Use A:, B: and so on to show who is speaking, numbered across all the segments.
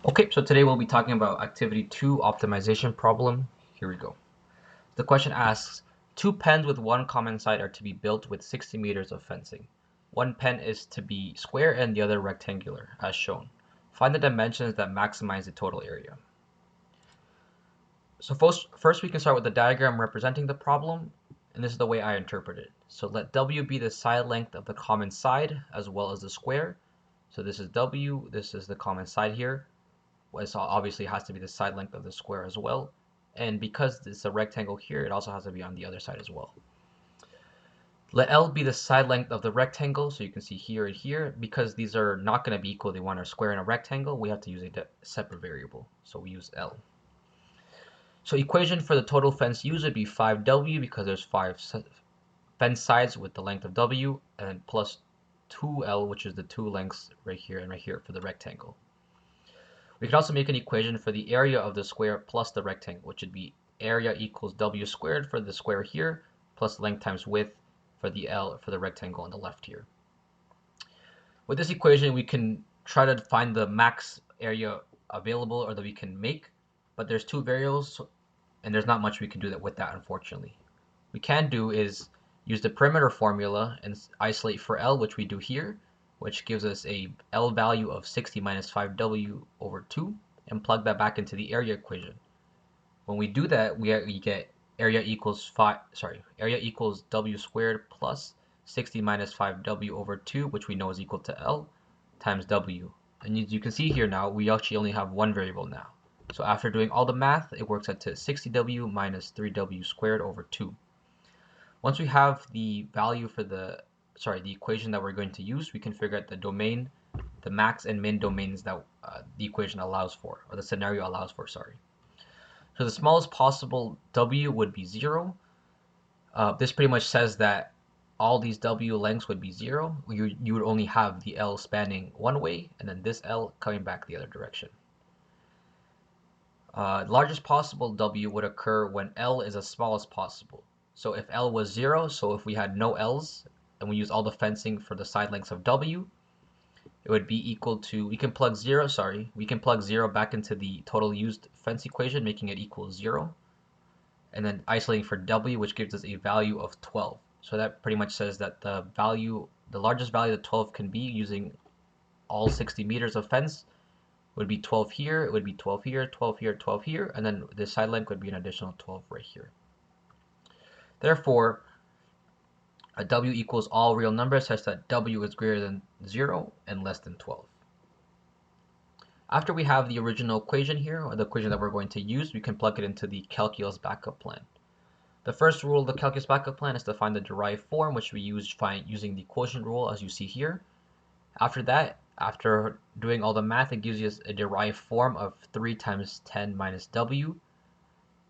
A: Okay, so today we'll be talking about activity 2 optimization problem. Here we go. The question asks, two pens with one common side are to be built with 60 meters of fencing. One pen is to be square and the other rectangular, as shown. Find the dimensions that maximize the total area. So first we can start with the diagram representing the problem, and this is the way I interpret it. So let W be the side length of the common side as well as the square. So this is W, this is the common side here. So obviously has to be the side length of the square as well. And because it's a rectangle here, it also has to be on the other side as well. Let L be the side length of the rectangle, so you can see here and here. Because these are not going to be equal, they want a square and a rectangle, we have to use a separate variable. So we use L. So equation for the total fence used would be 5W because there's 5 fence sides with the length of W, and plus 2L, which is the two lengths right here and right here for the rectangle. We can also make an equation for the area of the square plus the rectangle, which would be area equals W squared for the square here, plus length times width for the L for the rectangle on the left here. With this equation, we can try to find the max area available or that we can make, but there's two variables, and there's not much we can do with that, unfortunately. We can do is use the perimeter formula and isolate for L, which we do here, which gives us a L value of 60 minus 5W over 2, and plug that back into the area equation. When we do that, we get area equals W squared plus 60 minus 5W over 2, which we know is equal to L, times W. And you can see here now, we actually only have one variable now. So after doing all the math, it works out to 60W minus 3W squared over 2. Once we have the value for the equation that we're going to use, we can figure out the domain, the max and min domains that the equation allows for, or the scenario allows for, sorry. So the smallest possible W would be 0. This pretty much says that all these W lengths would be 0. You would only have the L spanning one way, and then this L coming back the other direction. Largest possible W would occur when L is as small as possible. So if L was 0, so if we had no L's and we use all the fencing for the side lengths of W, it would be equal to, we can plug 0 back into the total used fence equation, making it equal 0. And then isolating for W, which gives us a value of 12. So that pretty much says that the largest value that 12 can be using all 60 meters of fence would be 12 here, it would be 12 here, 12 here, 12 here, and then the side length would be an additional 12 right here. Therefore, a W equals all real numbers such that W is greater than 0 and less than 12. After we have the original equation here, or the equation that we're going to use, we can plug it into the calculus backup plan. The first rule of the calculus backup plan is to find the derived form, which we use using the quotient rule as you see here. After that, after doing all the math, it gives you a derived form of 3 times 10 minus W,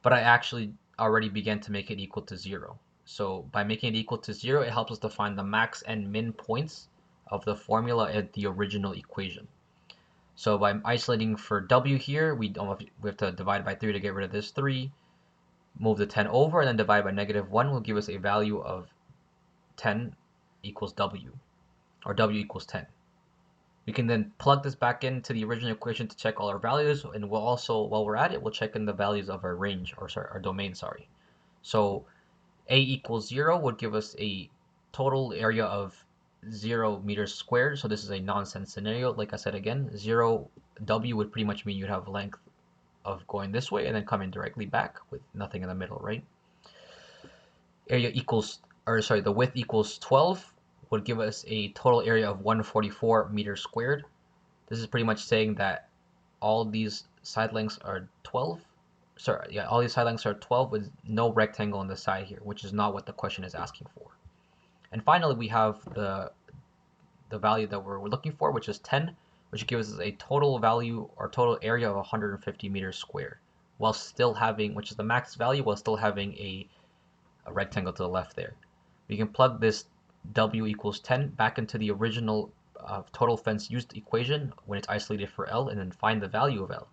A: but I actually already began to make it equal to 0. So by making it equal to 0, it helps us to find the max and min points of the formula at the original equation. So by isolating for W here, we have to divide by 3 to get rid of this 3, move the 10 over, and then divide by negative 1 will give us a value of 10 equals W, or W equals 10. We can then plug this back into the original equation to check all our values, and we'll also, while we're at it, we'll check in the values of our range, or our domain, sorry. So A equals 0 would give us a total area of 0 meters squared, so this is a nonsense scenario. Like I said again, 0W would pretty much mean you'd have length of going this way and then coming directly back with nothing in the middle, right? The width equals 12 would give us a total area of 144 meters squared. This is pretty much saying that all these side lengths are 12. All these side lengths are 12 with no rectangle on the side here, which is not what the question is asking for. And finally, we have the value that we're looking for, which is 10, which gives us a total value or total area of 150 meters squared, while still having, which is the max value, while still having a rectangle to the left there. We can plug this W equals 10 back into the original total fence used equation when it's isolated for L, and then find the value of L.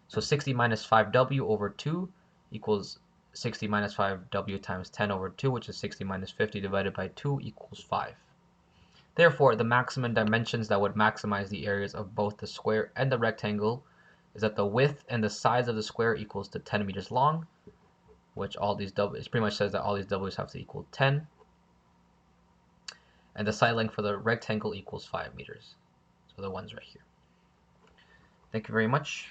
A: So 60 minus 5W over 2 equals 60 minus 5W times 10 over 2, which is 60 minus 50 divided by 2 equals 5. Therefore, the maximum dimensions that would maximize the areas of both the square and the rectangle is that the width and the size of the square equals to 10 meters long, which all these W's, it pretty much says that all these W's have to equal 10. And the side length for the rectangle equals 5 meters. So the one's right here. Thank you very much.